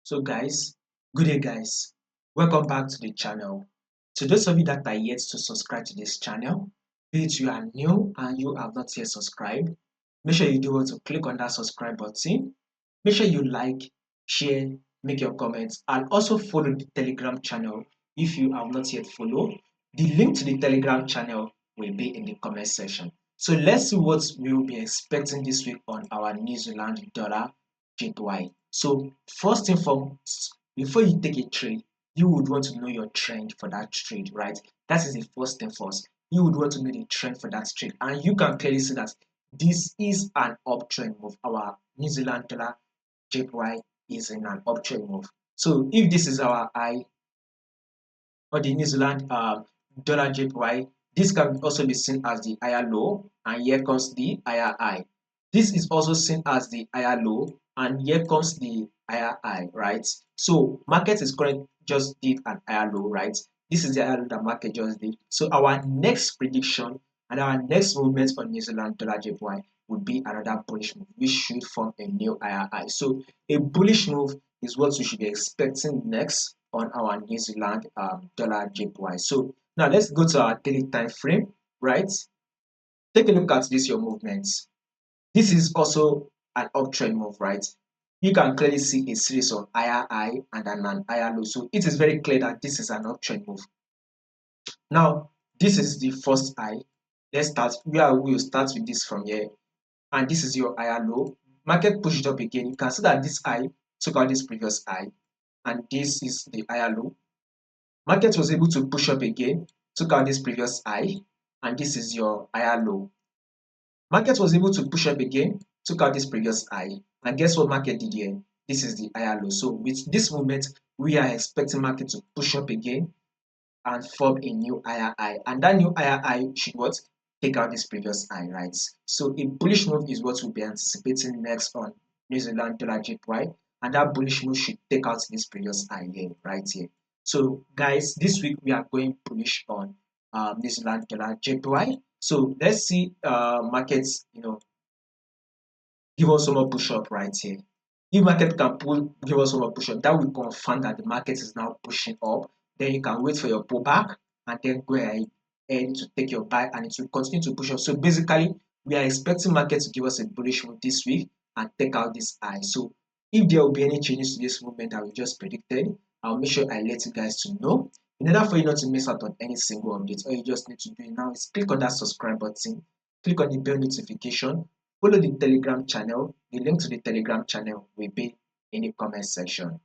So guys, good day guys. Welcome back to the channel. To those of you that are yet to subscribe to this channel, be it you are new and you have not yet subscribed, make sure you do want to click on that subscribe button. Make sure you like, share, make your comments, and also follow the Telegram channel if you have not yet followed. The link to the Telegram channel will be in the comment section. So let's see what we will be expecting this week on our New Zealand dollar JPY. So first thing first, before you take a trade, you would want to know your trend for that trade, right? That is the first thing first. You would want to know the trend for that trade, and you can clearly see that this is an uptrend move. Our New Zealand dollar JPY is in an uptrend move. So if this is our high or the New Zealand dollar JPY, this can also be seen as the higher low, and here comes the higher high. This is also seen as the higher low, and here comes the higher high, right? So market is currently just did an higher low, right? This is the higher low that market just did. So our next prediction and our next movement on New Zealand dollar JPY would be another bullish move, which should form a new higher high. So a bullish move is what we should be expecting next on our New Zealand dollar JPY. So now let's go to our daily time frame, right? Take a look at this your movements. This is also an uptrend move, right? You can clearly see a series of higher high and an higher low. So it is very clear that this is an uptrend move. Now, this is the first high. Let's start. We'll start with this from here. And this is your higher low. Market push it up again. You can see that this high took out this previous high, and this is the higher low. Market was able to push up again, took out this previous high, and this is your higher low. Market was able to push up again, took out this previous high, and guess what market did here? This is the higher low. So with this movement, we are expecting market to push up again and form a new higher high, and that new higher high should what? Take out this previous high, right? So a bullish move is what we'll be anticipating next on New Zealand dollar JPY, and that bullish move should take out this previous high here, right here. So guys, this week we are going bullish on New Zealand dollar JPY. So let's see markets, give us some more push up right here. If market can give us some more push up, that will confirm that the market is now pushing up. Then you can wait for your pullback and then go ahead to take your buy, and it will continue to push up. So basically, we are expecting market to give us a bullish move this week and take out this high. So if there will be any changes to this movement that we just predicted, I'll make sure I let you guys to know. In order for you not to miss out on any single update, all you just need to do now is click on that subscribe button, click on the bell notification, follow the Telegram channel. The link to the Telegram channel will be in the comment section.